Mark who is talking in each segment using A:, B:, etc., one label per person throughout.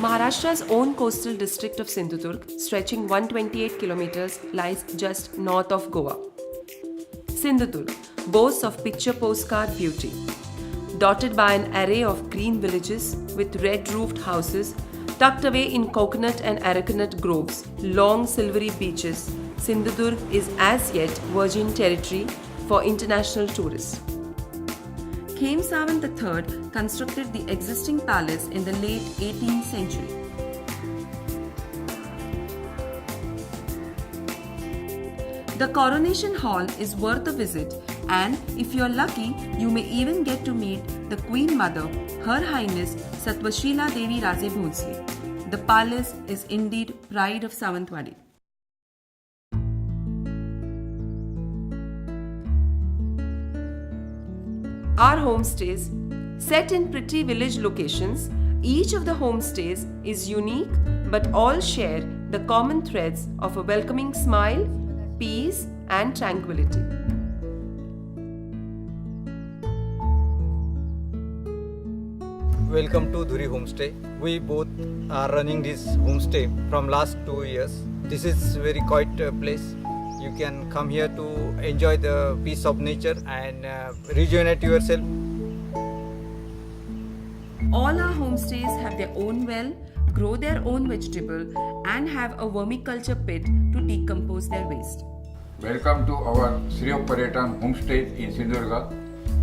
A: Maharashtra's own coastal district of Sindhudurg, stretching 128 kilometers, lies just north of Goa. Sindhudurg boasts of picture postcard beauty. Dotted by an array of green villages with red-roofed houses tucked away in coconut and arecanut groves, long silvery beaches, Sindhudurg is as yet virgin territory for international tourists. Khemsavan III constructed the existing palace in the late 18th century. The Coronation Hall is worth a visit, and if you are lucky, you may even get to meet the Queen Mother, Her Highness Satvashila Devi Raje Bhonsle. The palace is indeed pride of Sawantwadi. Our homestays, set in pretty village locations, each of the homestays is unique but all share the common threads of a welcoming smile, peace, and tranquility.
B: Welcome to Dhuri Homestay. We both are running this homestay from last 2 years. This is very quiet place. You can come here to enjoy the peace of nature and rejuvenate yourself.
A: All our homestays have their own well, grow their own vegetable, and have a vermiculture pit to decompose their waste.
C: Welcome to our Sriyo Paryetan homestays in Sindhudurg.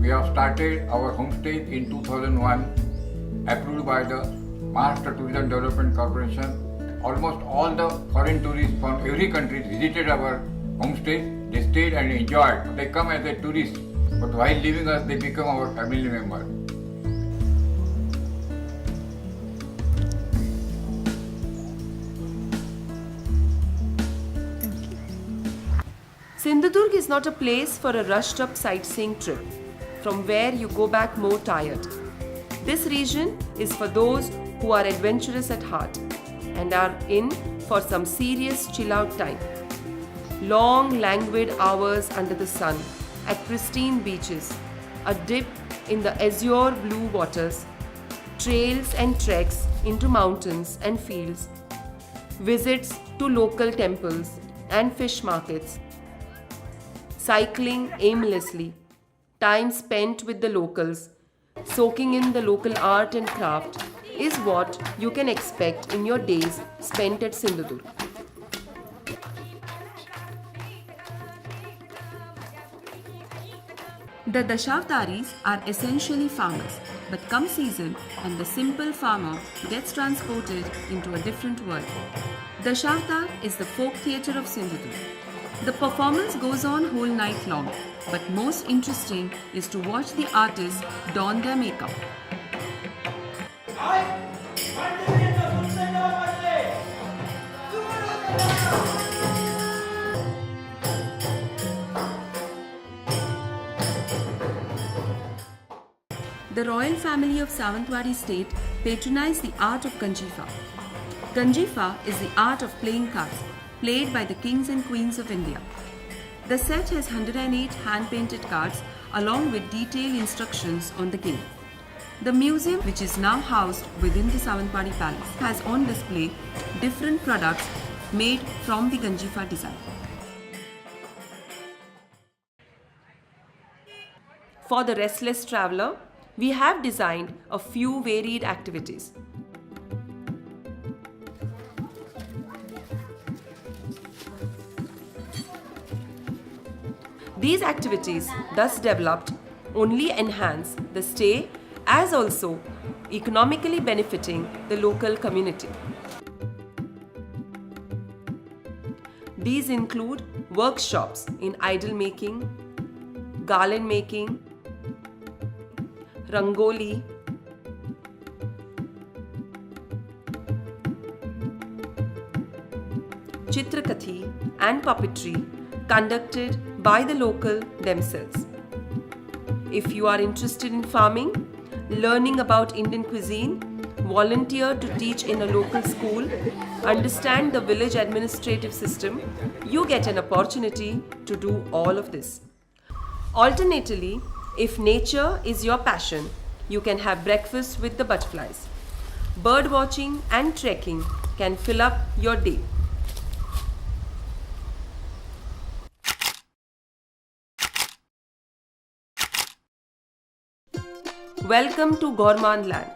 C: We have started our homestays in 2001, approved by the Maharashtra Tourism Development Corporation. Almost all the foreign tourists from every country visited our homestays. They stayed and enjoyed. They come as a tourist, but while leaving us, they become our family member.
A: Sindhudurg is not a place for a rushed up sightseeing trip, from where you go back more tired. This region is for those who are adventurous at heart and are in for some serious chill out time. Long, languid hours under the sun at pristine beaches, a dip in the azure blue waters, trails and treks into mountains and fields, visits to local temples and fish markets, cycling aimlessly, time spent with the locals, soaking in the local art and craft is what you can expect in your days spent at Sindhudurg. The Dashavtaris are essentially farmers, but come season and the simple farmer gets transported into a different world. Dashavtar is the folk theatre of Sindhudurg. The performance goes on whole night long, but most interesting is to watch the artists don their makeup. The royal family of Sawantwadi state patronized the art of Ganjifa. Ganjifa is the art of playing cards, played by the kings and queens of India. The set has 108 hand-painted cards along with detailed instructions on the game. The museum, which is now housed within the Sawantwadi Palace, has on display different products made from the Ganjifa design. For the restless traveler, we have designed a few varied activities. These activities, thus developed, only enhance the stay as also economically benefiting the local community. These include workshops in idol making, garland making, rangoli, chitrakathi, and puppetry conducted by the local themselves. If you are interested in farming, learning about Indian cuisine, volunteer to teach in a local school, understand the village administrative system, you get an opportunity to do all of this. Alternately, if nature is your passion, you can have breakfast with the butterflies. bird watching and trekking can fill up your day. Welcome to Gourmand Land.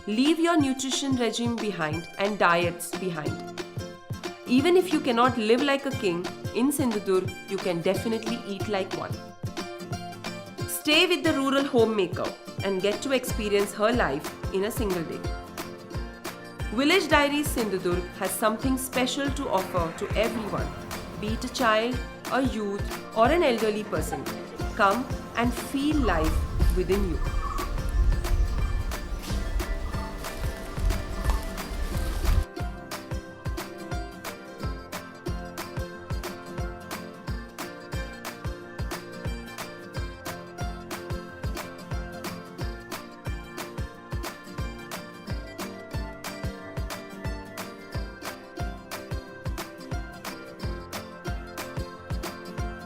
A: Leave your nutrition regime behind and diets behind. Even if you cannot live like a king, in Sindhudurg you can definitely eat like one. Stay with the rural homemaker and get to experience her life in a single day. Village Diaries Sindhudurg has something special to offer to everyone, be it a child, a youth or an elderly person. Come and feel life within you.